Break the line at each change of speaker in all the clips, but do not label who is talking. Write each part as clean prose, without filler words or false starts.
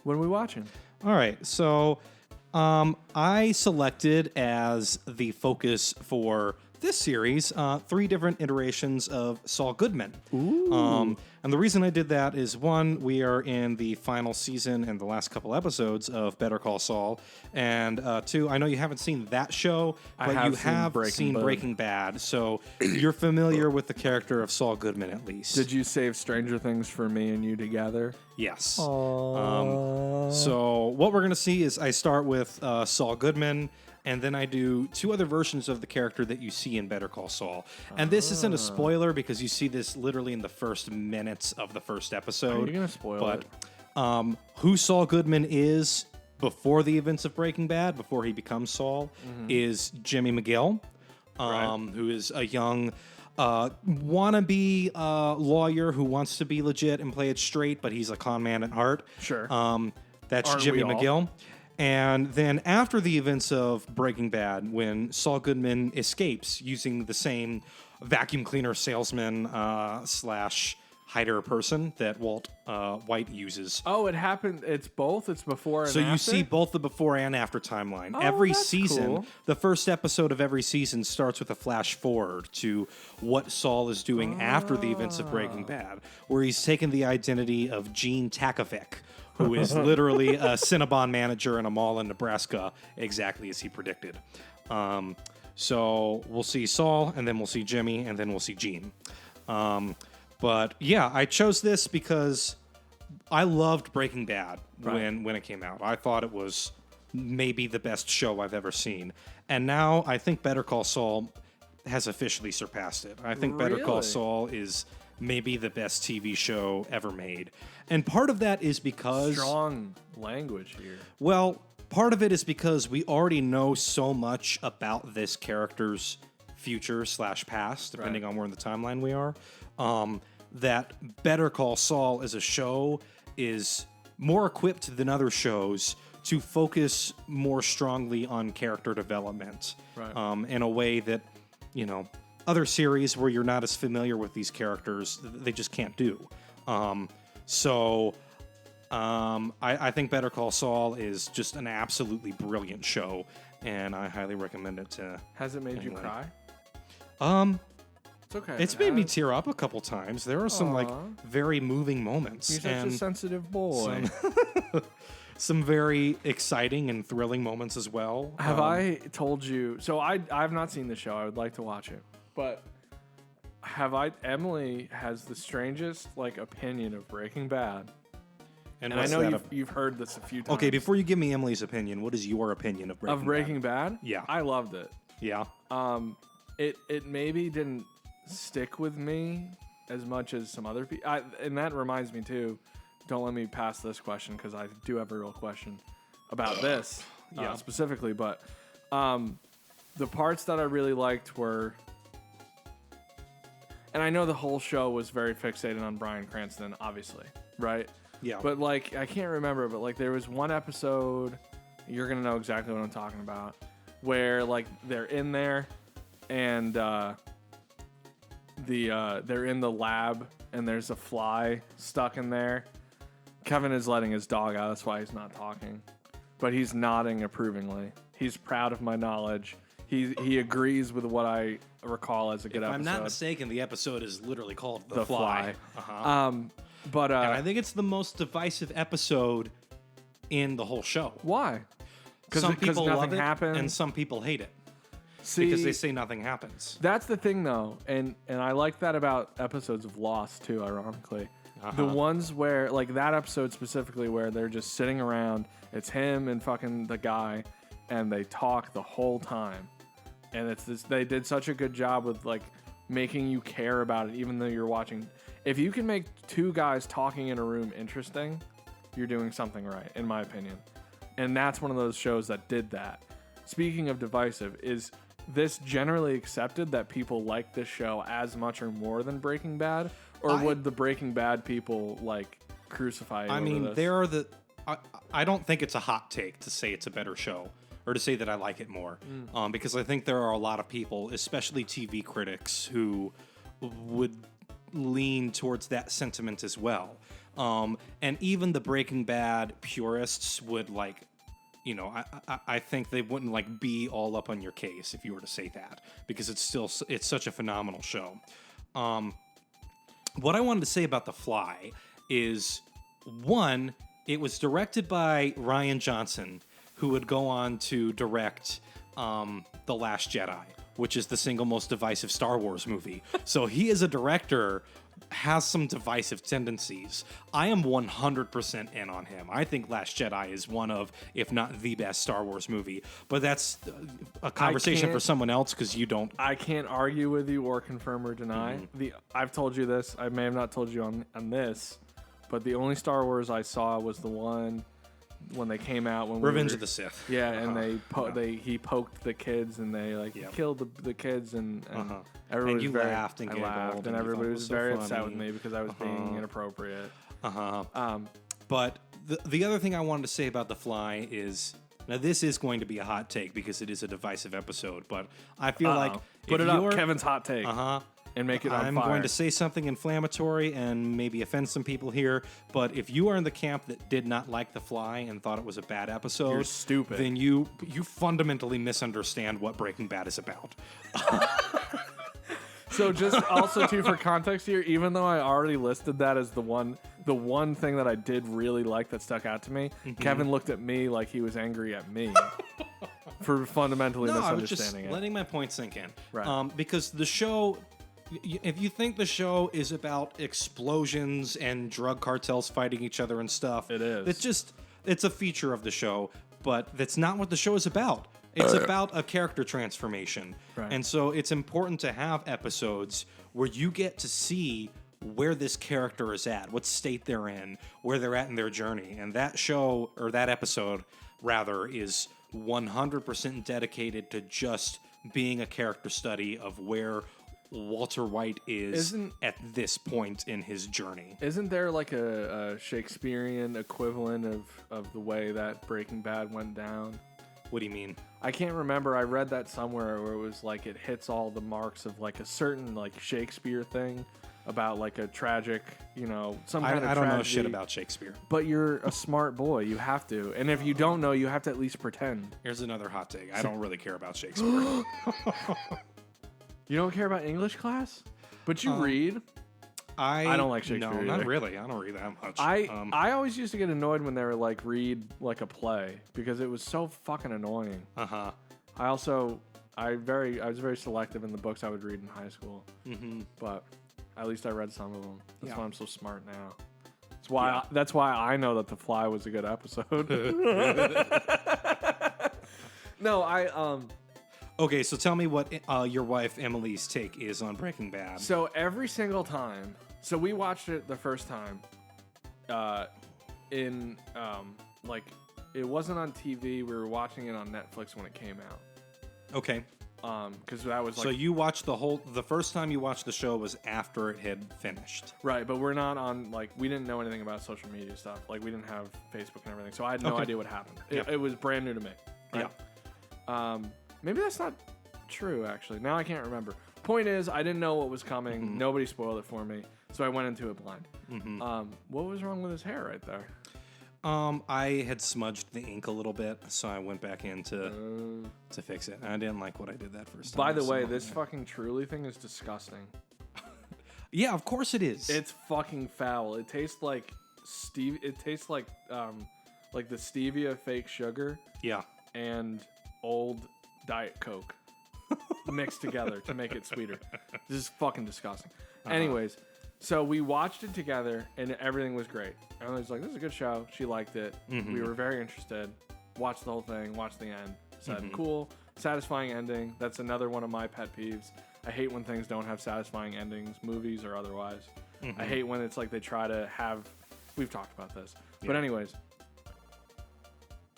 What are we watching?
All right, so I selected as the focus for this series 3 different iterations of Saul Goodman.
Ooh.
And the reason I did that is, one, we are in the final season and the last couple episodes of Better Call Saul, and 2, I know you haven't seen that show, but you have seen Breaking Bad, so you're familiar with the character of Saul Goodman at least.
Did you save Stranger Things for me and you together?
Yes.
So
So what we're going to see is I start with Saul Goodman, and then I do 2 other versions of the character that you see in Better Call Saul. And this isn't a spoiler because you see this literally in the first minutes of the first episode.
You're going to spoil it.
But who Saul Goodman is before the events of Breaking Bad, before he becomes Saul, is Jimmy McGill, who is a young wannabe lawyer who wants to be legit and play it straight, but he's a con man at heart.
Sure.
That's
Aren't
Jimmy
we all?
McGill. And then after the events of Breaking Bad, when Saul Goodman escapes using the same vacuum cleaner salesman slash hider person that Walt White uses.
Oh, it happened. It's both. It's before and
So
after?
you see both the before and after timeline.
Oh,
Every
that's
season,
cool.
the first episode of every season starts with a flash forward to what Saul is doing after the events of Breaking Bad, where he's taken the identity of Gene Takavic, who is literally a Cinnabon manager in a mall in Nebraska, exactly as he predicted. So we'll see Saul, and then we'll see Jimmy, and then we'll see Gene. But yeah, I chose this because I loved Breaking Bad when it came out. I thought it was maybe the best show I've ever seen. And now I think Better Call Saul has officially surpassed it. I think Better Call
Really?
Saul is maybe the best TV show ever made. And part of that is because...
Strong language here.
Well, part of it is because we already know so much about this character's future / past, depending on where in the timeline we are, that Better Call Saul as a show is more equipped than other shows to focus more strongly on character development in a way that, you know, other series where you're not as familiar with these characters, they just can't do. I think Better Call Saul is just an absolutely brilliant show, and I highly recommend it to...
Has it made you cry? It's okay.
It's made me tear up a couple times. There are some like very moving moments.
You're such a sensitive boy.
Some very exciting and thrilling moments as well.
Have I told you? So I've not seen the show. I would like to watch it, but Emily has the strangest like opinion of Breaking Bad, and I know you've heard this a few times.
Okay, before you give me Emily's opinion, what is your opinion of Breaking Bad?
Bad?
Yeah,
I loved it.
Yeah.
It maybe didn't stick with me as much as some other people. And that reminds me too. Don't let me pass this question because I do have a real question about this specifically. But the parts that I really liked were, and I know the whole show was very fixated on Bryan Cranston, obviously, right?
Yeah.
But like I can't remember, but like there was one episode, you're gonna know exactly what I'm talking about, where like they're in there and they're in the lab and there's a fly stuck in there. Kevin is letting his dog out, that's why he's not talking. But he's nodding approvingly. He's proud of my knowledge. He agrees with what I recall as a good episode.
If I'm not mistaken, the episode is literally called The
Fly.
Uh-huh.
But
and I think it's the most divisive episode in the whole show.
Why?
Some people love
nothing
it,
happened.
and some people hate it.
See,
because they say nothing happens.
That's the thing, though, and I like that about episodes of Lost too. Ironically, the ones where, like that episode specifically, where they're just sitting around, it's him and fucking the guy, and they talk the whole time, and it's this. They did such a good job with like making you care about it, even though you're watching. If you can make 2 guys talking in a room interesting, you're doing something right, in my opinion. And that's one of those shows that did that. Speaking of divisive, is this generally accepted that people like this show as much or more than Breaking Bad? Or would the Breaking Bad people like crucify you?
I mean,
this?
there are the... I don't think it's a hot take to say it's a better show or to say that I like it more. Because I think there are a lot of people, especially TV critics, who would lean towards that sentiment as well. And even the Breaking Bad purists would like, you know, I think they wouldn't like be all up on your case if you were to say that, because it's such a phenomenal show. What I wanted to say about The Fly is, one, it was directed by Rian Johnson, who would go on to direct The Last Jedi, which is the single most divisive Star Wars movie. So he, as a director, has some divisive tendencies. I am 100% in on him. I think Last Jedi is one of, if not the best Star Wars movie. But that's a conversation for someone else, because you don't...
I can't argue with you or confirm or deny. I've told you this. I may have not told you on this, but the only Star Wars I saw was the one when they came out. When
Revenge of the Sith.
Yeah, and he poked the kids, and they killed the kids, and everyone
and you
was
laughed and giggled,
and everybody was very
funny.
upset with me because I was being inappropriate.
But the other thing I wanted to say about The Fly is, now this is going to be a hot take because it is a divisive episode, but I feel like
put it up, Kevin's hot take, and make it on
I'm
fire.
going to say something inflammatory and maybe offend some people here, but if you are in the camp that did not like The Fly and thought it was a bad episode,
you're stupid.
Then you fundamentally misunderstand what Breaking Bad is about.
So just also too, for context here, even though I already listed that as the one thing that I did really like that stuck out to me, Kevin looked at me like he was angry at me for fundamentally misunderstanding
I was just
it.
letting my point sink in.
Right.
Because the show, if you think the show is about explosions and drug cartels fighting each other and stuff,
it is.
It's a feature of the show, but that's not what the show is about. It's about a character transformation.
Right.
And so it's important to have episodes where you get to see where this character is at, what state they're in, where they're at in their journey. And that show, or that episode, rather, is 100% dedicated to just being a character study of where Walter White is at this point in his journey.
Isn't there like a Shakespearean equivalent of the way that Breaking Bad went down?
What do you mean?
I can't remember. I read that somewhere where it was like it hits all the marks of like a certain like Shakespeare thing about like a tragic, you know, some kind of
I don't
tragedy.
know shit about Shakespeare.
But you're a smart boy. You have to. And if you don't know, you have to at least pretend.
Here's another hot take. I don't really care about Shakespeare.
You don't care about English class? But you read? I don't like Shakespeare.
No, not really. I don't read that much.
I always used to get annoyed when they were like read like a play because it was so fucking annoying. I was very selective in the books I would read in high school. But at least I read some of them. That's why I'm so smart now. That's why I know that The Fly was a good episode. No,
Okay, so tell me what your wife Emily's take is on Breaking Bad.
So every single time, so we watched it the first time, like it wasn't on TV. We were watching it on Netflix when it came out.
Okay.
Because that was like.
So you watched the first time you watched the show was after it had finished.
Right, but we're not on, like, we didn't know anything about social media stuff. Like, we didn't have Facebook and everything, so I had no idea what happened. It was brand new to me. Right?
Yeah.
Maybe that's not true, actually. Now I can't remember. Point is, I didn't know what was coming. Nobody spoiled it for me, so I went into it blind. What was wrong with his hair right there?
I had smudged the ink a little bit, so I went back in to fix it. I didn't like what I did that first time.
By the way, this fucking Truly thing is disgusting.
Yeah, of course it is.
It's fucking foul. It tastes like It tastes like the stevia fake sugar.
Yeah.
And old Diet Coke mixed together to make it sweeter. This is fucking disgusting. Anyways, so we watched it together and everything was great. Emily was like, this is a good show. She liked it. We were very interested. Watched the whole thing, watched the end. Said, cool, satisfying ending. That's another one of my pet peeves. I hate when things don't have satisfying endings, movies or otherwise. I hate when it's like they try to have... We've talked about this. Yeah. But anyways,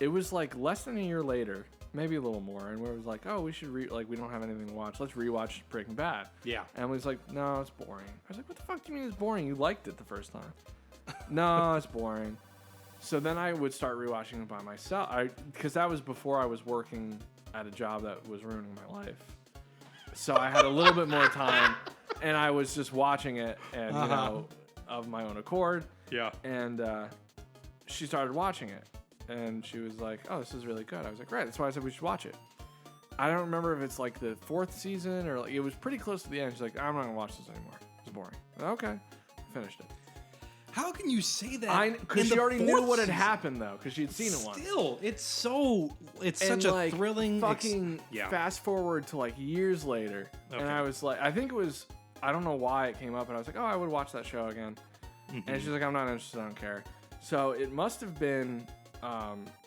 it was like less than a year later, maybe a little more, and where it was like, oh, we should we don't have anything to watch. Let's rewatch Breaking Bad. Yeah. And Emily's like, no, it's boring. I was like, what the fuck do you mean it's boring? You liked it the first time. No, it's boring. So then I would start rewatching it by myself, because that was before I was working at a job that was ruining my life. So I had a little bit more time, and I was just watching it, and you know, of my own accord.
Yeah.
And she started watching it. And she was like, oh, this is really good. I was like, right. That's why I said we should watch it. I don't remember if it's like the 4th season or like, it was pretty close to the end. She's like, I'm not going to watch this anymore. It's boring. Okay. Finished it.
How can you say that?
Because she already knew what had happened, though, because she had seen it once.
Still, it's such a thrilling...
Fucking fast forward to like years later. Okay. And I was like, I think it was, I don't know why it came up, and I was like, oh, I would watch that show again. Mm-hmm. And she's like, I'm not interested, I don't care. So it must have been,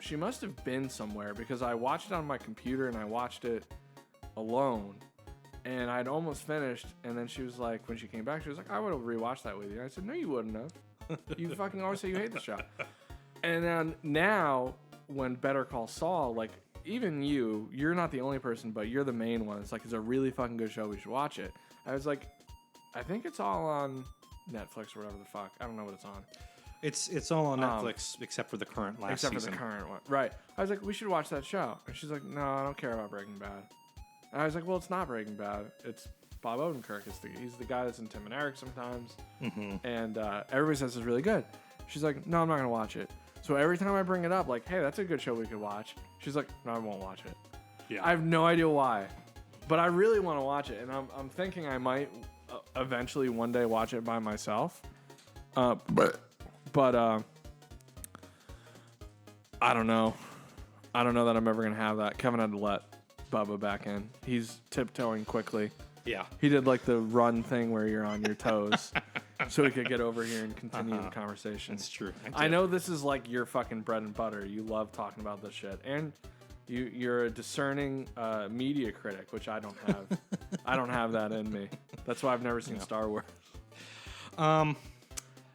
she must have been somewhere, because I watched it on my computer, and I watched it alone. And I'd almost finished, and then she was like, when she came back, she was like, I would have rewatched that with you. I said, no, you wouldn't have. You fucking always say you hate the show. And then now, when Better Call Saul, like, even you're not the only person, but you're the main one. It's like, it's a really fucking good show. We should watch it. I was like, I think it's all on Netflix or whatever the fuck. I don't know what it's on.
It's all on Netflix except for the current last season.
Except for the current one. Right. I was like, we should watch that show. And she's like, no, I don't care about Breaking Bad. And I was like, well, it's not Breaking Bad. It's Bob Odenkirk. He's the guy that's in Tim and Eric sometimes. Mm-hmm. And everybody says it's really good. She's like, no, I'm not going to watch it. So every time I bring it up, like, hey, that's a good show we could watch. She's like, no, I won't watch it. Yeah. I have no idea why. But I really want to watch it. And I'm thinking I might eventually one day watch it by myself. But I don't know. I don't know that I'm ever going to have that. Kevin had to let Bubba back in. He's tiptoeing quickly.
Yeah.
He did like the run thing where you're on your toes so he could get over here and continue the conversation.
That's true.
I know this is like your fucking bread and butter. You love talking about this shit. And you're a discerning media critic, which I don't have. I don't have that in me. That's why I've never seen Star Wars.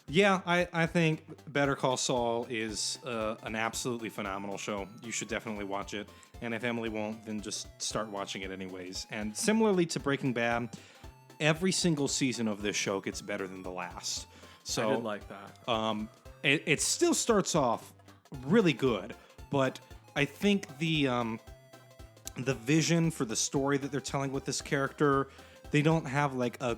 Yeah, I think Better Call Saul is an absolutely phenomenal show. You should definitely watch it. And if Emily won't, then just start watching it anyways. And similarly to Breaking Bad, every single season of this show gets better than the last. So
I did like that.
It still starts off really good, but I think the vision for the story that they're telling with this character, they don't have like a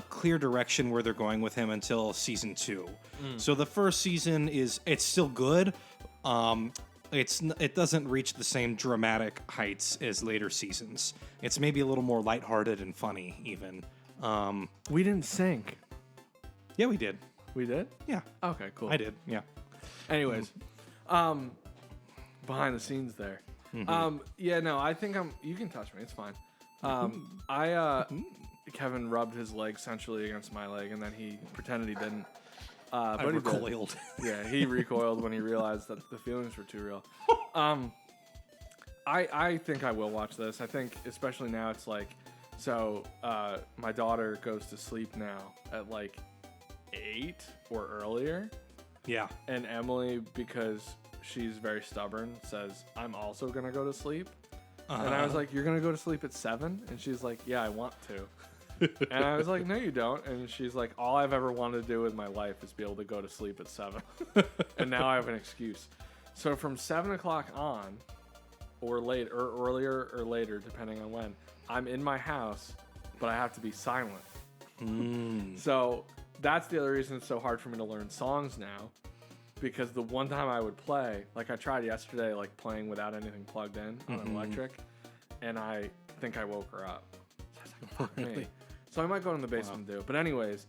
clear direction where they're going with him until season 2. So the first season it's still good. It doesn't reach the same dramatic heights as later seasons. It's maybe a little more lighthearted and funny even.
We didn't sync.
Yeah, we did.
We did?
Yeah.
Okay, cool.
I did. Yeah.
Anyways, behind the scenes there. Mm-hmm. Yeah, no, I think you can touch me. It's fine. Kevin rubbed his leg sensually against my leg, and then he pretended he didn't.
But I recoiled.
Yeah, he recoiled when he realized that the feelings were too real. I think I will watch this. I think, especially now, it's like, so my daughter goes to sleep now at like 8 or earlier.
Yeah.
And Emily, because she's very stubborn, says, I'm also going to go to sleep. And I was like, you're going to go to sleep at 7? And she's like, yeah, I want to. And I was like, no, you don't. And she's like, all I've ever wanted to do with my life is be able to go to sleep at 7. And now I have an excuse. So from 7 o'clock on, or late, or earlier or later, depending on when, I'm in my house, but I have to be silent. So that's the other reason it's so hard for me to learn songs now. Because the one time I would play, like I tried yesterday, like playing without anything plugged in on an electric, and I think I woke her up. So I was like, fuck me. So I might go in the basement and do it. But anyways,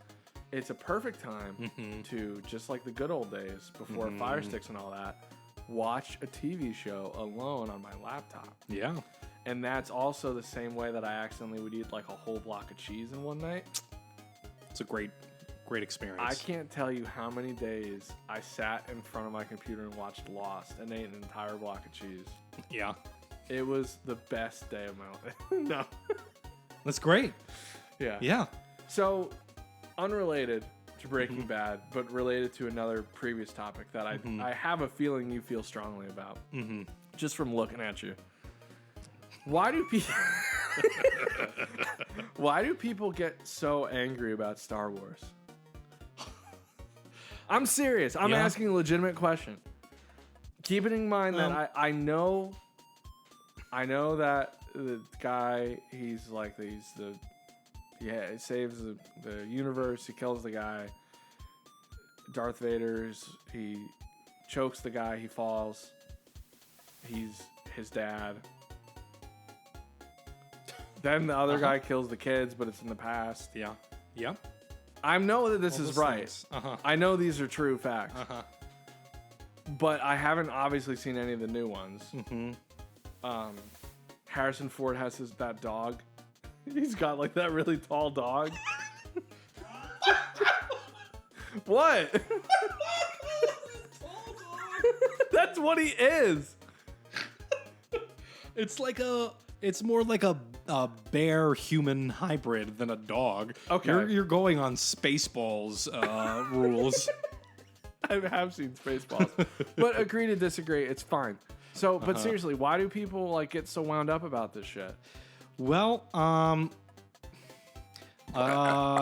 it's a perfect time to, just like the good old days before Fire Sticks and all that, watch a TV show alone on my laptop.
Yeah.
And that's also the same way that I accidentally would eat like a whole block of cheese in one night.
It's a great experience.
I can't tell you how many days I sat in front of my computer and watched Lost and ate an entire block of cheese.
Yeah.
It was the best day of my life. No.
That's great.
Yeah.
Yeah.
So, unrelated to Breaking Bad, but related to another previous topic that I have a feeling you feel strongly about, just from looking at you. Why do people get so angry about Star Wars? I'm serious. I'm asking a legitimate question. Keeping in mind that I know that the guy, he saves the universe, he kills the guy. Darth Vader's, he chokes the guy, he falls. He's his dad. Then the other guy kills the kids, but it's in the past.
Yeah. Yeah.
I know that this
All
is
those
right.
things.
I know these are true facts. But I haven't obviously seen any of the new ones. Harrison Ford has that dog. He's got like that really tall dog. What? That's what he is.
It's more like a bear human hybrid than a dog.
Okay.
You're going on Spaceballs rules.
I have seen Spaceballs, but agree to disagree. It's fine. So, but seriously, why do people like get so wound up about this shit?
Well,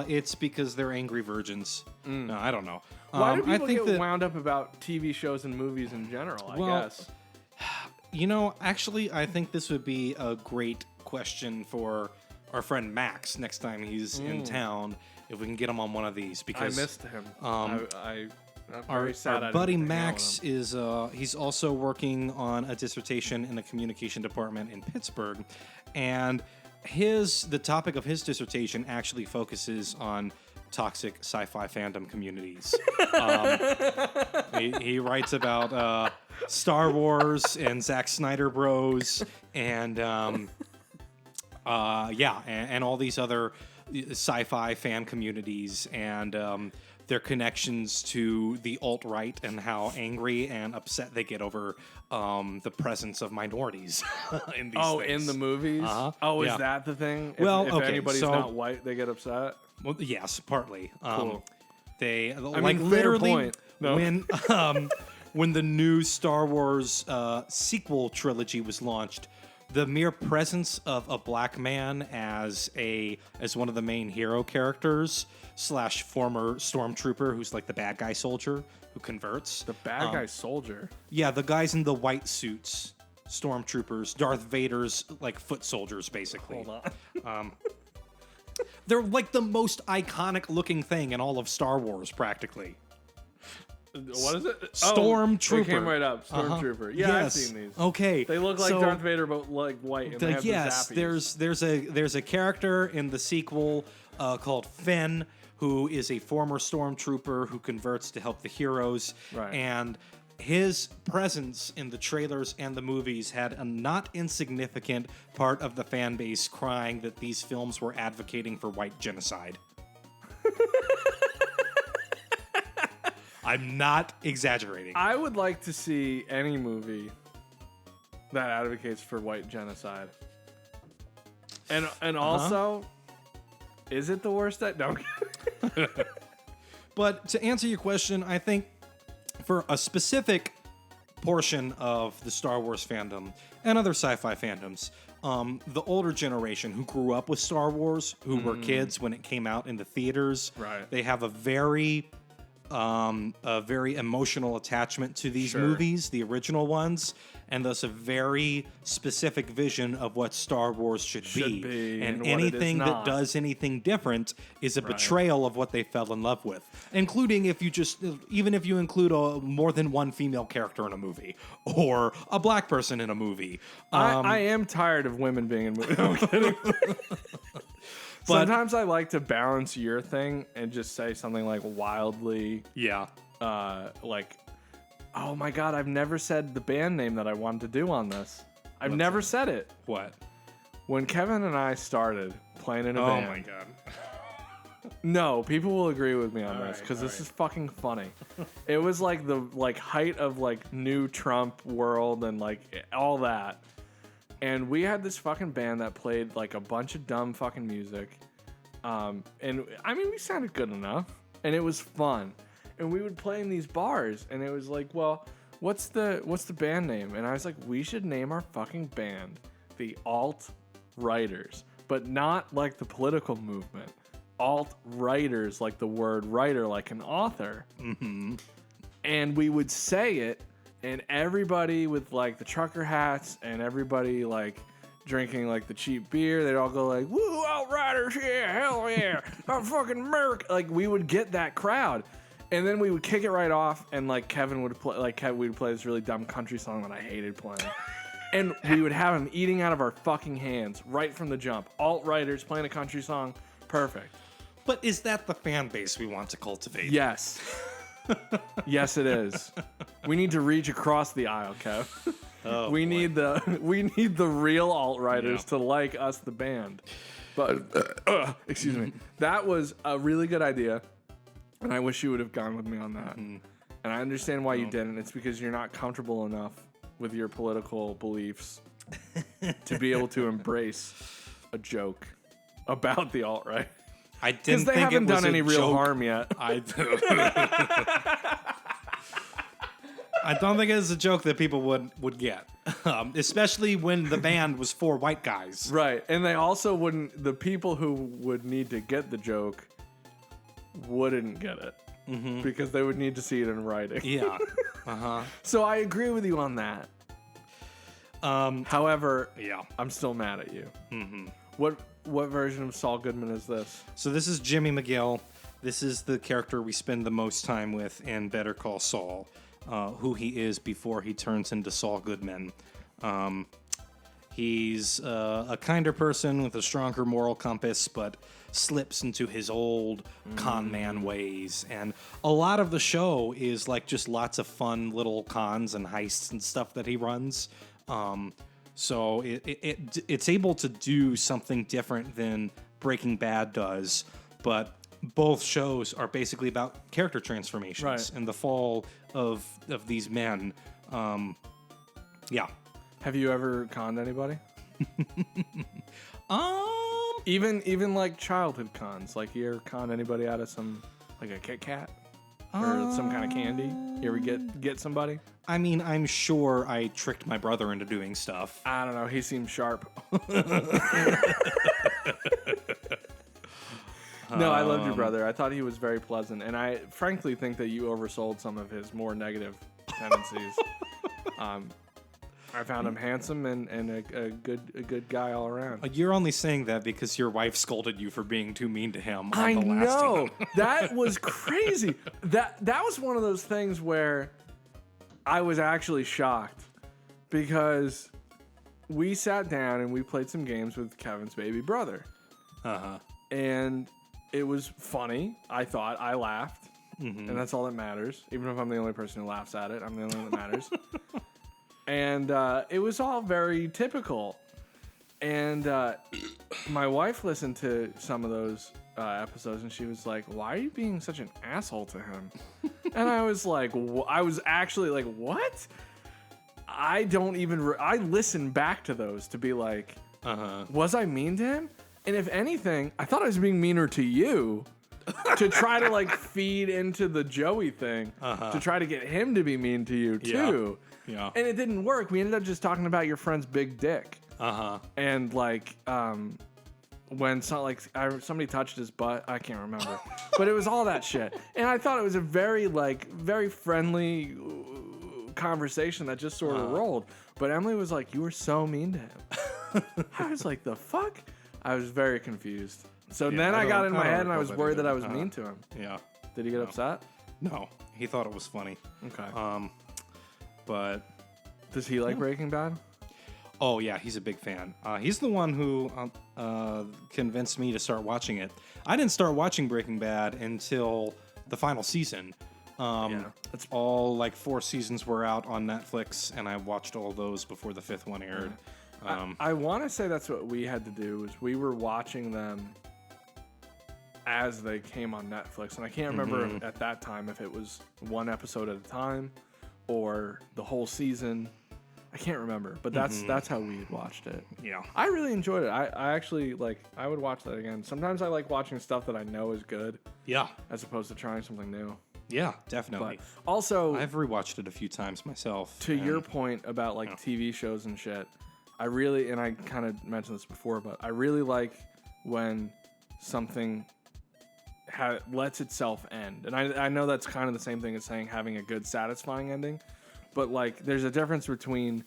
it's because they're angry virgins. No, I don't know.
Why do people
I think
get wound up about TV shows and movies in general? I guess.
You know, actually, I think this would be a great question for our friend Max next time he's in town. If we can get him on one of these, because
I missed him. I'm very sad.
Our buddy Max is he's also working on a dissertation in the communication department in Pittsburgh, and the topic of his dissertation actually focuses on toxic sci-fi fandom communities. He writes about Star Wars and Zack Snyder Bros. And and all these other sci-fi fan communities and their connections to the alt-right and how angry and upset they get over the presence of minorities in these things.
In the movies? Oh, is that the thing? If anybody's not white, they get upset?
Well, yes, partly.
Cool.
They
fair
literally
point. No.
when the new Star Wars sequel trilogy was launched, the mere presence of a black man as one of the main hero characters / former stormtrooper who's like the bad guy soldier who converts.
The bad guy soldier?
Yeah, the guys in the white suits, stormtroopers, Darth Vader's like foot soldiers, basically.
Hold on.
They're like the most iconic looking thing in all of Star Wars, practically.
What is it?
Stormtrooper.
It came right up. Stormtrooper. Yeah,
Yes.
I've seen these.
Okay.
They look like Darth Vader, but like white. And they have the zappies.
there's a character in the sequel called Finn, who is a former stormtrooper who converts to help the heroes.
Right.
And his presence in the trailers and the movies had a not insignificant part of the fan base crying that these films were advocating for white genocide. I'm not exaggerating.
I would like to see any movie that advocates for white genocide. And also, is it the worst that no?
But to answer your question, I think for a specific portion of the Star Wars fandom and other sci-fi fandoms, the older generation who grew up with Star Wars, who were kids when it came out in the theaters,
Right.
they have a very emotional attachment to these movies, the original ones, and thus a very specific vision of what Star Wars should be.
And
anything that does anything different is a betrayal of what they fell in love with, including even if you include more than one female character in a movie or a black person in a movie.
I am tired of women being in movies. No, I'm kidding. Sometimes I like to balance your thing and just say something like wildly, like, oh my God, I've never said the band name that I wanted to do on this. I've never said it.
What?
When Kevin and I started playing in a band.
Oh my God.
No, people will agree with me on this because this is fucking funny. It was like the height of like new Trump world and like all that. And we had this fucking band that played like a bunch of dumb fucking music. And I mean, we sounded good enough and it was fun. And we would play in these bars and it was like, well, what's the band name? And I was like, we should name our fucking band the Alt-Writers, but not like the political movement. Alt-Writers, like the word writer, like an author.
Mm-hmm.
And we would say it, and everybody with like the trucker hats and everybody like drinking like the cheap beer, they'd all go like, woo, Alt-Writers, yeah, hell yeah, I'm fucking America. Like we would get that crowd. And then we would kick it right off, and like Kevin would play, we would play this really dumb country song that I hated playing. And we would have him eating out of our fucking hands right from the jump. Alt-writers playing a country song, perfect.
But is that the fan base we want to cultivate?
Yes. Yes, it is. We need to reach across the aisle, Kev.
Oh,
we need the real alt-writers to like us, the band. But excuse me, that was a really good idea, and I wish you would have gone with me on that. And I understand why you didn't. It's because you're not comfortable enough with your political beliefs to be able to embrace a joke about the alt-right.
I didn't
because they
think
haven't
it was
done any real
joke.
harm yet.
I don't think it's a joke that people would get, especially when the band was 4 white guys.
Right, and they also wouldn't. The people who would need to get the joke wouldn't get it because they would need to see it in writing.
Yeah.
So I agree with you on that. However, I'm still mad at you. What version of Saul Goodman is this?
So this is Jimmy McGill. This is the character we spend the most time with in Better Call Saul, who he is before he turns into Saul Goodman. He's a kinder person with a stronger moral compass, but slips into his old con man ways. And a lot of the show is like just lots of fun little cons and heists and stuff that he runs. So it's able to do something different than Breaking Bad does, but both shows are basically about character transformations and the fall of these men. Yeah.
Have you ever conned anybody? Even like childhood cons, like you ever conned anybody out of some like a Kit Kat or some kind of candy? You ever get somebody?
I mean, I'm sure I tricked my brother into doing stuff.
I don't know. He seemed sharp. No, I loved your brother. I thought he was very pleasant, and I frankly think that you oversold some of his more negative tendencies. I found him handsome and a good guy all around.
You're only saying that because your wife scolded you for being too mean to him. On
I
the last
know.
one.
That was crazy. That was one of those things where I was actually shocked because we sat down and we played some games with Kevin's baby brother. And it was funny. I thought. I laughed. And that's all that matters. Even if I'm the only person who laughs at it, I'm the only one that matters. And it was all very typical. And my wife listened to some of those episodes, and she was like, "Why are you being such an asshole to him?" And I was like, I was actually like, "What?" I don't even. I listened back to those to be like, "Was I mean to him?" And if anything, I thought I was being meaner to you. To try to like feed into the Joey thing, to try to get him to be mean to you too.
Yeah.
And it didn't work. We ended up just talking about your friend's big dick. And like when somebody touched his butt, I can't remember. But it was all that shit. And I thought it was a very friendly conversation that just sort of rolled. But Emily was like, "You were so mean to him." I was like, "The fuck?" I was very confused. So then I got in my head and I was worried that I was mean to him.
Yeah.
Did he get upset?
No, he thought it was funny.
Okay.
But
does he like Breaking Bad?
Oh yeah, he's a big fan. He's the one who convinced me to start watching it. I didn't start watching Breaking Bad until the final season. It's all like 4 seasons were out on Netflix, and I watched all those before the 5th one aired.
I want to say that's what we had to do. Was we were watching them as they came on Netflix, and I can't remember at that time if it was one episode at a time or the whole season. I can't remember, but that's how we watched it.
Yeah,
I really enjoyed it. I actually I would watch that again. Sometimes I like watching stuff that I know is good.
Yeah,
as opposed to trying something new.
Yeah, definitely.
But also,
I've rewatched it a few times myself.
To your point about TV shows and shit, I really, and I kind of mentioned this before, but I really like when something lets itself end. And I know that's kind of the same thing as saying having a good, satisfying ending. But like, there's a difference between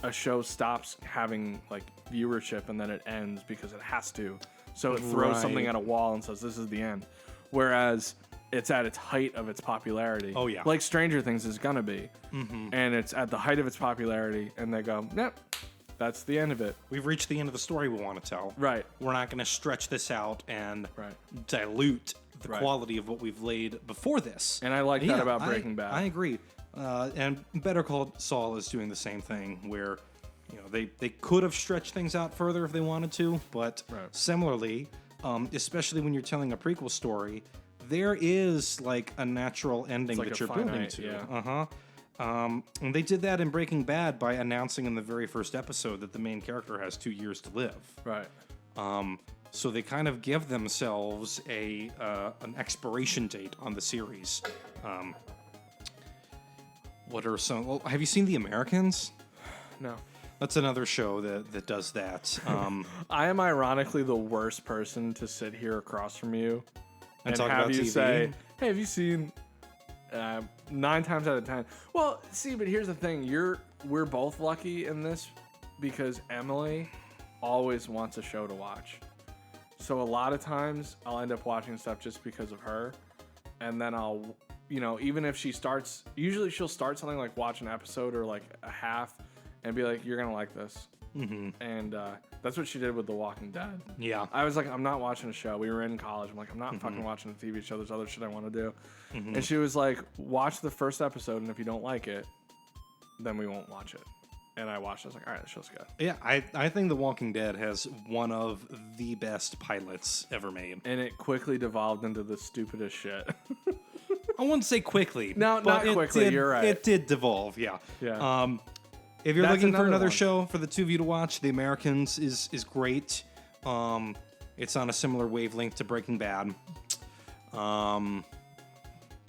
a show stops having like viewership and then it ends because it has to. So it throws something at a wall and says, "This is the end." Whereas it's at its height of its popularity.
Oh, yeah.
Like Stranger Things is gonna be. And it's at the height of its popularity, and they go, nope, that's the end of it.
We've reached the end of the story we want to tell.
Right.
We're not going to stretch this out and
Right.
dilute the quality of what we've laid before this.
And I like that about Breaking Bad.
I agree. And Better Call Saul is doing the same thing where, they could have stretched things out further if they wanted to, but similarly, especially when you're telling a prequel story, there is like a natural ending
like
that
a
you're building
finite,
to.
yeah.
And they did that in Breaking Bad by announcing in the very first episode that the main character has 2 years to live.
Right.
So they kind of give themselves an expiration date on the series. What are some? Well, have you seen The Americans?
No.
That's another show that does that.
I am ironically the worst person to sit here across from you and
talk
have
about
you
TV?
say, "Hey, have you seen?" 9 times out of 10. Well, see, but here's the thing: we're both lucky in this because Emily always wants a show to watch. So a lot of times I'll end up watching stuff just because of her, and then I'll, even if she starts, usually she'll start something like watch an episode or like a half, and be like, "You're gonna like this." And that's what she did with The Walking Dead.
Yeah.
I was like, I'm not watching a show. We were in college. I'm like, I'm not fucking watching a TV show. There's other shit I want to do. And she was like, watch the first episode, and if you don't like it, then we won't watch it. And I watched it. I was like, all right, the show's good.
Yeah, I think The Walking Dead has one of the best pilots ever made.
And it quickly devolved into the stupidest shit.
I wouldn't say quickly.
No,
but
not quickly. You're right.
It did devolve, yeah.
Yeah.
If you're
That's
looking for
another
another
one.
show for the two of you to watch, The Americans is great. It's on a similar wavelength to Breaking Bad.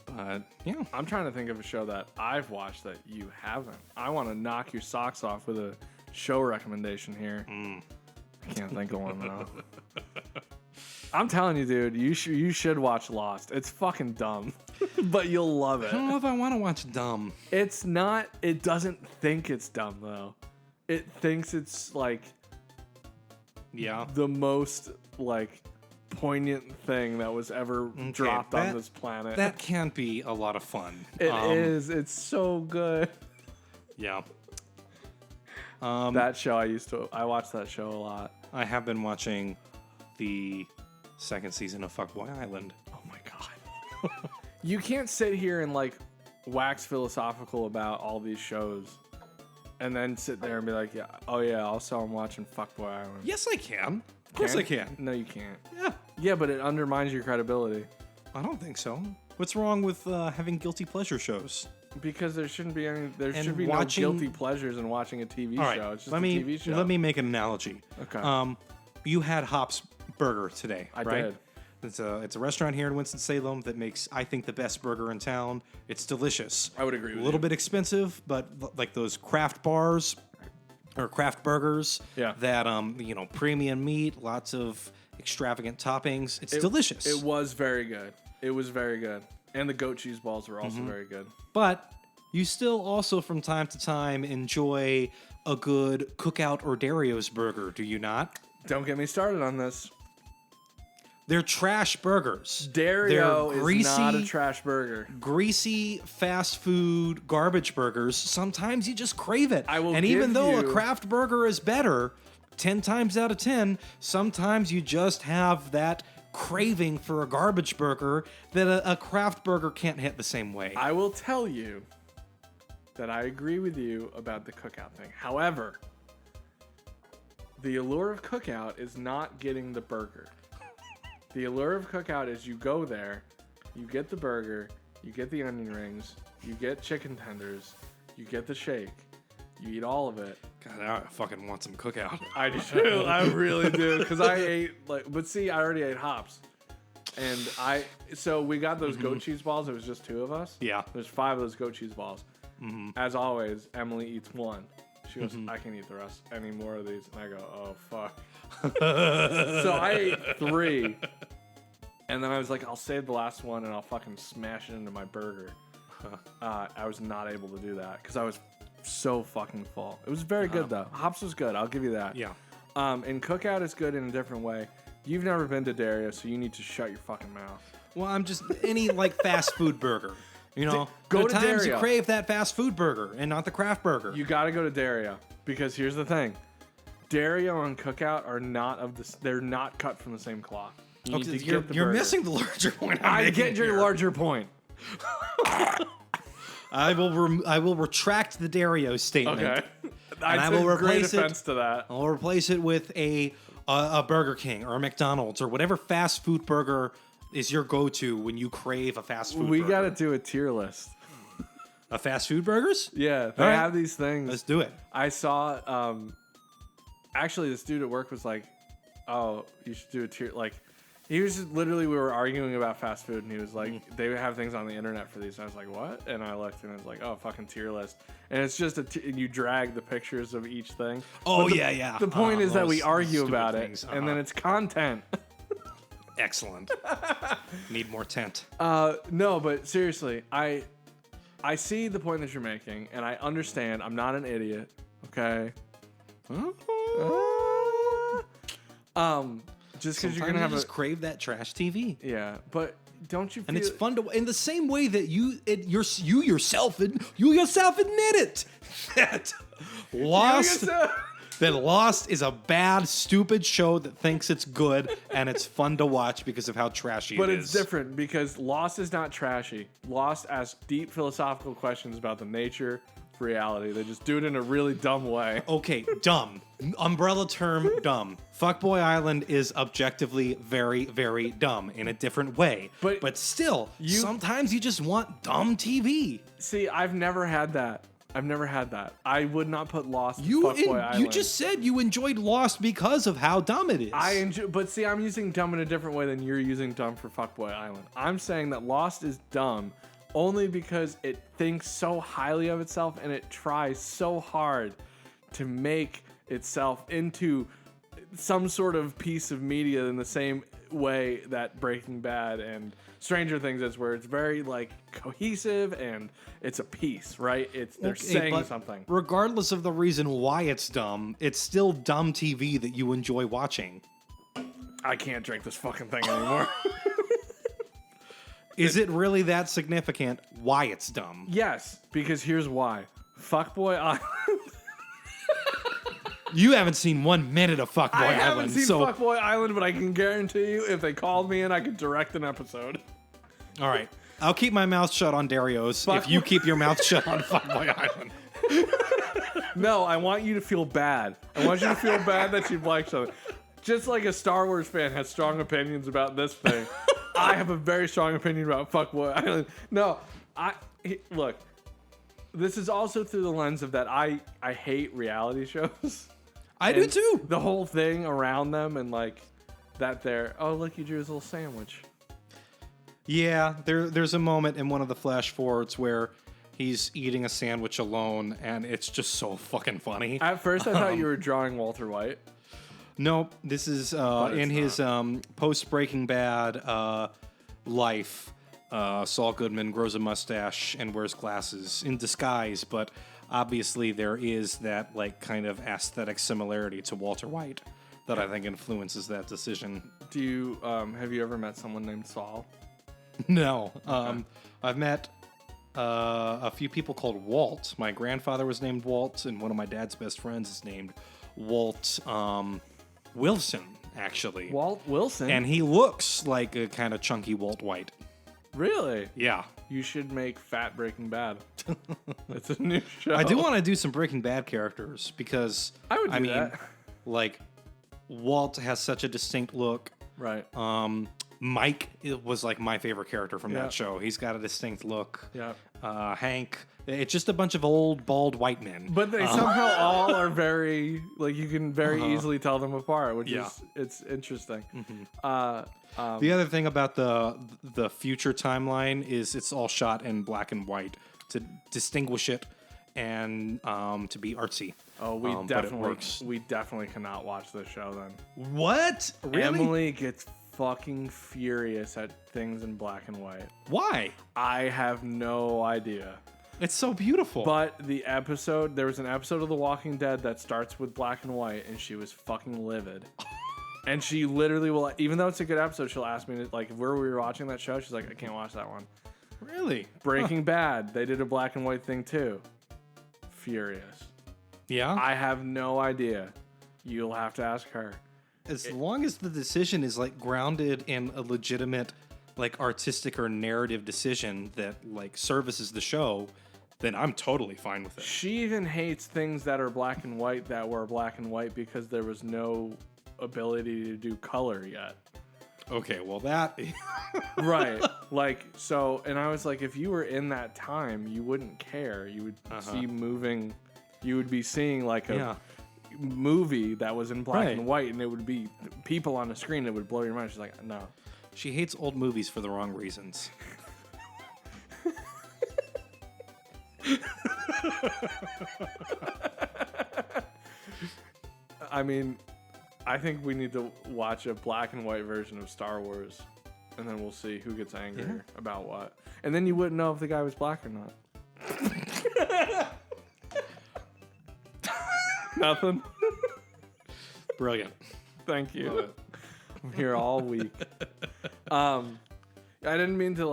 But yeah,
I'm trying to think of a show that I've watched that you haven't. I want to knock your socks off with a show recommendation here. I can't think of one though. I'm telling you, dude, you should watch Lost. It's fucking dumb, but you'll love
I
it.
don't know if I want to watch dumb.
It's not. It doesn't think it's dumb though. It thinks it's like
Yeah.
the most like poignant thing that was ever dropped on this planet.
That can be a lot of fun.
It is. It's so good.
Yeah.
That show I watched that show a lot.
I have been watching the second season of Fuckboy Island.
Oh my god. You can't sit here and like wax philosophical about all these shows and then sit there and be like, yeah, oh yeah, also I'm watching Fuckboy Island.
Yes, I can. Of course I can.
No, you can't.
Yeah.
Yeah, but it undermines your credibility.
I don't think so. What's wrong with having guilty pleasure shows?
Because there shouldn't be any. There
And
should be
watching-
no guilty pleasures in watching a TV
All right,
show. It's just
let
a
me
TV show.
let me make an analogy.
Okay.
You had Hop's Burger today,
I
right?
did.
It's a restaurant here in Winston-Salem that makes, I think, the best burger in town. It's delicious.
I would agree with
A little
you.
bit expensive, but like those craft bars or craft burgers.
Yeah.
That premium meat, lots of extravagant toppings. It's delicious.
It was very good. It was very good, and the goat cheese balls were also very good.
But you still also from time to time enjoy a good Cookout or Dario's burger, do you not?
Don't get me started on this.
They're trash burgers.
Dario
They're greasy,
is not a trash burger.
greasy fast food garbage burgers. Sometimes you just crave it.
I will
and even
give
though a
you-
craft burger is better, 10 times out of 10, sometimes you just have that craving for a garbage burger that a craft burger can't hit the same way.
I will tell you that I agree with you about the Cookout thing. However, the allure of Cookout is not getting the burger. The allure of Cookout is you go there, you get the burger, you get the onion rings, you get chicken tenders, you get the shake, you eat all of it.
God, now I fucking want some Cookout.
I do. I really do. Because I ate, but see, I already ate Hops. And so we got those goat cheese balls. It was just 2 of us.
Yeah.
There's 5 of those goat cheese balls. As always, Emily eats 1. She goes, I can't eat the rest. Any more of these? And I go, oh, fuck. So I ate 3. And then I was like, I'll save the last one and I'll fucking smash it into my burger. I was not able to do that because I was so fucking full. It was very good though. Hops was good. I'll give you that.
Yeah.
And Cookout is good in a different way. You've never been to Dario, so you need to shut your fucking mouth.
Well, I'm just any like fast food burger. You know,
Go to
there are times
Dario.
you crave that fast food burger and not the craft burger.
You got to go to Dario because here's the thing: Dario and Cookout are not of this. They're not cut from the same cloth. You need to get the
you're
burger.
missing the larger point.
I get your larger point.
I will retract the Dario statement.
Okay.
And I
take
will
great
replace it.
offense to that.
I'll replace it with a Burger King or a McDonald's or whatever fast food burger is your go-to when you crave a fast food
We
burger.
got to do a tier list.
A fast food burgers?
Yeah, they
All right.
have these things.
Let's do it.
I saw. Actually, this dude at work was like, "Oh, you should do a tier." Like, he was just, literally we were arguing about fast food, and he was like, "They have things on the internet for these." And I was like, "What?" And I looked, and it was like, "Oh, fucking tier list." And it's just you drag the pictures of each thing.
Oh,
But
yeah.
The point is that we
Those
argue
stupid
about
things.
it, and then it's content.
Excellent. Need more tent.
No, but seriously, I see the point that you're making, and I understand. I'm not an idiot. Okay. Just because you're gonna have
just crave that trash TV.
yeah, but don't you feel
And it's fun to, in the same way that you yourself admit it that Lost is a bad, stupid show that thinks it's good and it's fun to watch because of how trashy
But
it is.
it's different because Lost is not trashy. Lost asks deep philosophical questions about the nature of reality. They just do it in a really dumb way.
Okay, dumb. Umbrella term, dumb. Fuckboy Island is objectively very, very dumb in a different way. But still, sometimes you just want dumb TV.
See, I've never had that. I would not put Lost in Fuckboy Island.
You just said you enjoyed Lost because of how dumb it is.
But see, I'm using dumb in a different way than you're using dumb for Fuckboy Island. I'm saying that Lost is dumb only because it thinks so highly of itself and it tries so hard to make itself into some sort of piece of media in the same way that Breaking Bad and Stranger Things is, where it's very like cohesive and it's a piece, right? They're saying something.
Regardless of the reason why it's dumb, it's still dumb TV that you enjoy watching.
I can't drink this fucking thing anymore.
Is it really that significant why it's dumb?
Yes, because here's why. Fuckboy Island.
You haven't seen 1 minute of Fuckboy Island.
I haven't seen Fuckboy Island, but I can guarantee you if they called me in, I could direct an episode.
All right. I'll keep my mouth shut on Dario's if you keep your mouth shut on Fuckboy Island.
No, I want you to feel bad. I want you to feel bad that you'd like something. Just like a Star Wars fan has strong opinions about this thing, I have a very strong opinion about Fuckboy Island. No, look, this is also through the lens of that I hate reality shows.
I do too.
The whole thing around them and like that oh, look, you drew his little sandwich.
Yeah, there's a moment in one of the flash forwards where he's eating a sandwich alone, and it's just so fucking funny.
At first, I thought you were drawing Walter White.
Nope, this is in his post Breaking Bad life. Saul Goodman grows a mustache and wears glasses in disguise, but obviously there is that like kind of aesthetic similarity to Walter White that I think influences that decision.
Do you have you ever met someone named Saul?
No, I've met a few people called Walt. My grandfather was named Walt, and one of my dad's best friends is named Walt Wilson, actually.
Walt Wilson?
And he looks like a kind of chunky Walt White.
Really?
Yeah.
You should make Fat Breaking Bad. It's a new show.
I do want to do some Breaking Bad characters because
I would do that.
Like Walt has such a distinct look.
Right.
Mike was like my favorite character from that show. He's got a distinct look.
Yeah.
Hank. It's just a bunch of old, bald white men.
But they somehow all are very, like, you can very easily tell them apart, which is, it's interesting.
Mm-hmm. The other thing about the future timeline is it's all shot in black and white to distinguish it and to be artsy.
Oh, we definitely cannot watch this show then.
What? Really?
Emily gets fucking furious at things in black and white.
Why?
I have no idea.
It's so beautiful.
But there was an episode of The Walking Dead that starts with black and white, and she was fucking livid. And she literally will, even though it's a good episode, she'll ask me, like, where we were watching that show, she's like, I can't watch that one.
Really?
Breaking Bad, they did a black and white thing too. Furious.
Yeah?
I have no idea. You'll have to ask her.
As long as the decision is like grounded in a legitimate like artistic or narrative decision that like services the show, then I'm totally fine with it.
She even hates things that are black and white that were black and white because there was no ability to do color yet.
Okay, well that
Right. Like, so, and I was like, if you were in that time, you wouldn't care. You would see moving, you would be seeing like a movie that was in black and white, and it would be people on the screen that would blow your mind. She's like, no.
She hates old movies for the wrong reasons.
I mean, I think we need to watch a black and white version of Star Wars, and then we'll see who gets angrier about what. And then you wouldn't know if the guy was black or not. Nothing.
Brilliant.
Thank you. I'm here all week. I didn't mean to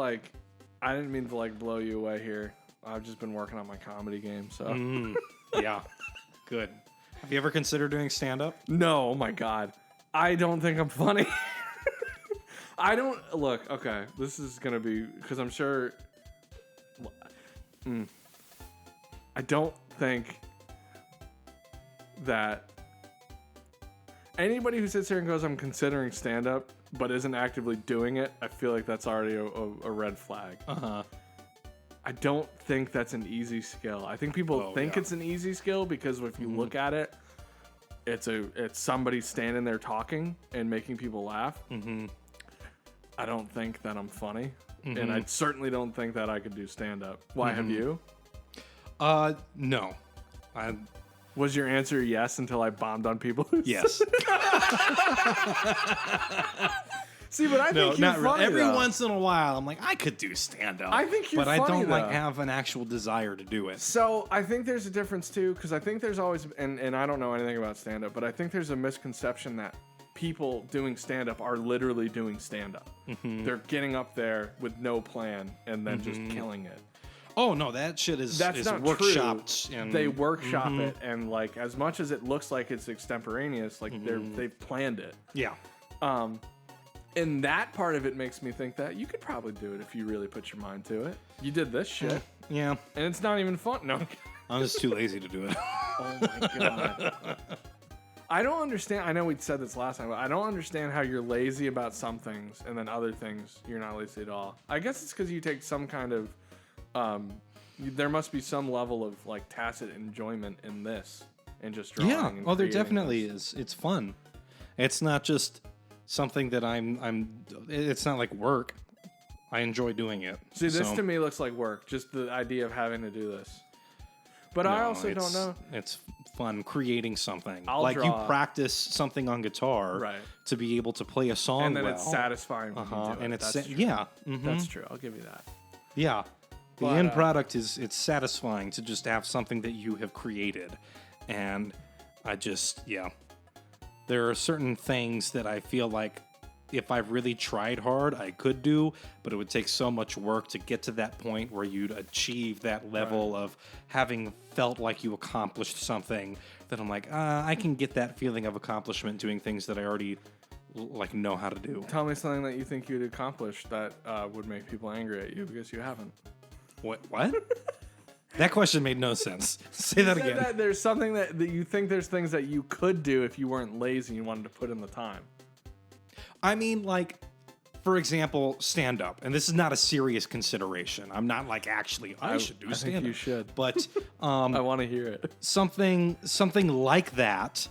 blow you away here. I've just been working on my comedy game, so.
Yeah. Good. Have you ever considered doing stand-up?
No, oh my God. I don't think I'm funny. I don't... Look, okay. This is going to be... Because I'm sure... I don't think that... Anybody who sits here and goes, I'm considering stand-up, but isn't actively doing it, I feel like that's already a red flag.
Uh-huh.
I don't think that's an easy skill. I think people think it's an easy skill because if you look at it, it's somebody standing there talking and making people laugh. I don't think that I'm funny, and I certainly don't think that I could do stand-up. Why have you?
No.
Was your answer yes until I bombed on people?
Yes.
See, but I think you're funny,
Every
though.
once in a while, I'm like, I could do stand-up.
I think you're
but
funny,
I don't like
though.
have an actual desire to do it.
So I think there's a difference too, because I think there's always, and I don't know anything about stand-up, but I think there's a misconception that people doing stand-up are literally doing stand-up. They're getting up there with no plan and then just killing it.
Oh no, that shit is
That's not
workshopped.
true.
And
they workshop it, and like as much as it looks like it's extemporaneous, like they've planned it.
Yeah.
And that part of it makes me think that you could probably do it if you really put your mind to it. You did this shit,
Yeah.
and it's not even fun. No.
I'm just too lazy to do it.
Oh my God. I don't understand. I know we said this last time, but I don't understand how you're lazy about some things and then other things you're not lazy at all. I guess it's because you take some kind of, there must be some level of like tacit enjoyment in this and just drawing.
Yeah.
And
Oh, there
creating
definitely
this.
is. It's fun. It's not just something that it's not like work. I enjoy doing it.
See, this to me looks like work. Just the idea of having to do this. But I also don't know.
It's fun creating something.
I'll
like
draw.
you practice something on guitar to be able to play a song
And then
well.
it's satisfying when you do it.
And it's
That's true.
yeah.
That's true. I'll give you that.
Yeah. The
But,
end product it's satisfying to just have something that you have created. And I just, there are certain things that I feel like if I really tried hard, I could do, but it would take so much work to get to that point where you'd achieve that level of having felt like you accomplished something that I'm like, I can get that feeling of accomplishment doing things that I already like know how to do.
Tell me something that you think you'd accomplish that would make people angry at you because you haven't.
What? That question made no sense. Say that again.
That there's something that you think there's things that you could do if you weren't lazy and you wanted to put in the time.
I mean, like, for example, stand up. And this is not a serious consideration. I'm not like, actually, I should do stand up.
I think you should.
But
I want to hear it.
something like that,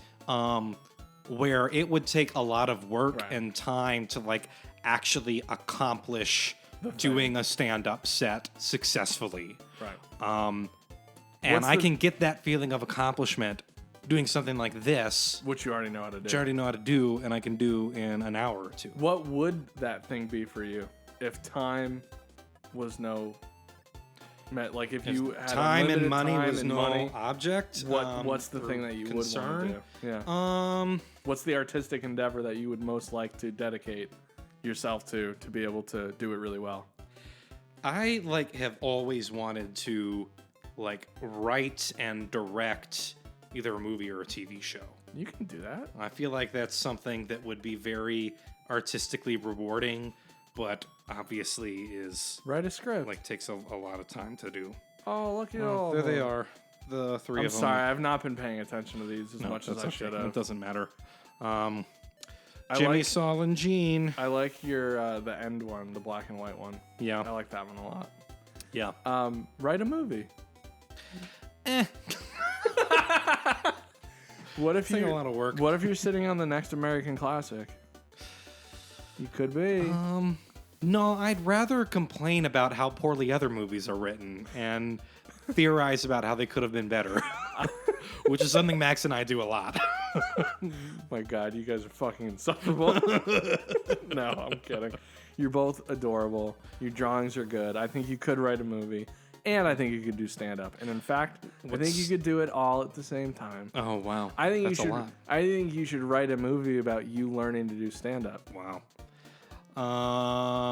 where it would take a lot of work and time to like actually accomplish doing a stand-up set successfully.
Right.
And I can get that feeling of accomplishment doing something like this,
which you already know how to do.
which I already know how to do, and I can do in an hour or two.
What would that thing be for you if time was no Like if you had
time and
unlimited
money
time
was
and
no
money,
object.
what's the thing that you would want to do? Yeah. What's the artistic endeavor that you would most like to dedicate yourself to be able to do it really well?
I have always wanted to write and direct either a movie or a TV show.
You can do that.
I feel like that's something that would be very artistically rewarding, but obviously is
write a script.
Takes a lot of time to do.
Oh, look at all.
There they are. The three of them.
I'm sorry, I've not been paying attention to these as much as I should have.
It doesn't matter. Jimmy, Saul, and Gene.
I like your the end one, the black and white one.
Yeah.
I like that one a lot.
Yeah.
Write a movie. What if
a lot of work.
What if you're sitting on the next American classic? You could be.
No, I'd rather complain about how poorly other movies are written and theorize about how they could have been better, which is something Max and I do a lot.
My God, you guys are fucking insufferable. No, I'm kidding. You're both adorable. Your drawings are good. I think you could write a movie. And I think you could do stand-up. And in fact, I think you could do it all at the same time.
Oh, wow.
I think
That's a lot.
I think you should write a movie about you learning to do stand-up.
Wow.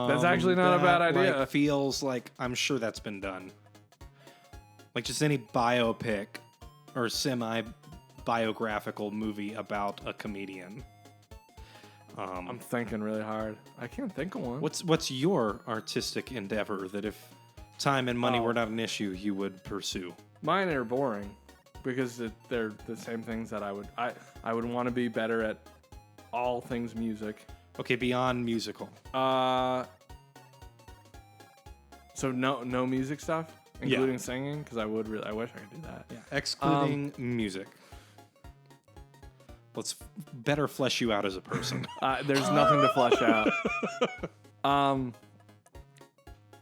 That's actually not a bad idea.
Feels like I'm sure that's been done. Just any biopic or semi-biographical movie about a comedian.
I'm thinking really hard. I can't think of one.
What's your artistic endeavor that if time and money were not an issue, you would pursue?
Mine are boring because they're the same things that I would want to be better at all things music.
Okay, beyond musical.
So no music stuff, including singing, because I wish I could do that.
Yeah, excluding music. Let's better flesh you out as a person.
There's nothing to flesh out.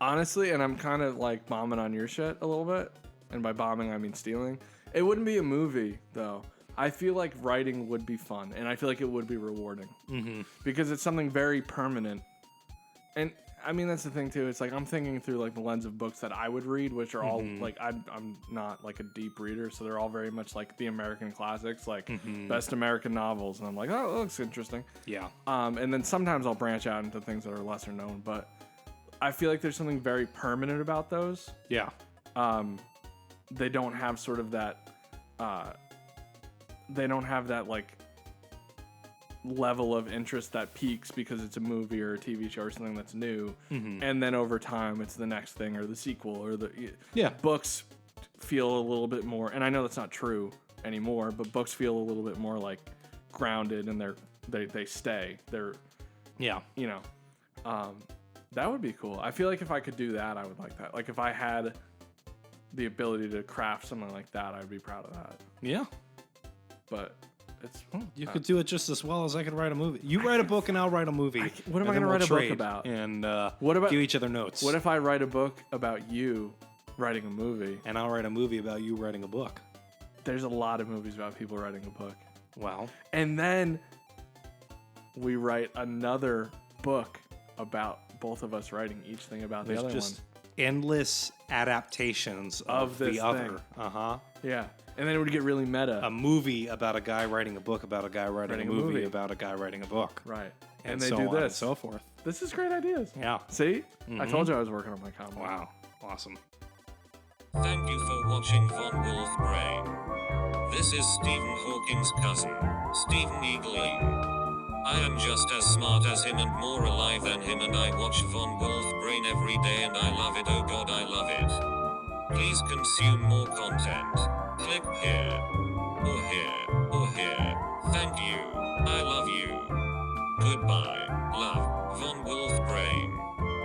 Honestly, and I'm kind of bombing on your shit a little bit, and by bombing I mean stealing. It wouldn't be a movie though. I feel like writing would be fun, and I feel like it would be rewarding because it's something very permanent. And I mean that's the thing too. It's I'm thinking through the lens of books that I would read, which are all I'm not a deep reader, so they're all very much the American classics, best American novels, and I'm oh, that looks interesting.
Yeah.
And then sometimes I'll branch out into things that are lesser known, but I feel like there's something very permanent about those.
Yeah.
They don't have sort of that. They don't have that level of interest that peaks because it's a movie or a TV show or something that's new, and then over time it's the next thing or the sequel or the books feel a little bit more. And I know that's not true anymore, but books feel a little bit more grounded and they stay. They're that would be cool. I feel like if I could do that, I would like that. If I had the ability to craft something like that, I'd be proud of that.
Yeah.
But it's...
You could do it just as well as I could write a movie. You write a book and I'll write a movie.
What am I going to write a book about?
And
what about,
give each other notes.
What if I write a book about you writing a movie?
And I'll write a movie about you writing a book.
There's a lot of movies about people writing a book.
Wow.
And then we write another book about both of us writing each thing about the other one.
Endless adaptations of the other.
Yeah. And then it would get really meta.
A movie about a guy writing a book about a guy writing a movie about a guy writing a book.
Right.
And
they
so
do
on
this.
And so forth.
This is great ideas.
Yeah.
See? I told you I was working on my comedy.
Wow. Awesome.
Thank you for watching Von Wolf Brain. This is Stephen Hawking's cousin, Stephen Eagle E. I am just as smart as him and more alive than him, and I watch Von Wolf Brain every day and I love it. Oh God, I love it. Please consume more content. Click here, or here, or here. Thank you. I love you. Goodbye. Love, Von Wolf Brain.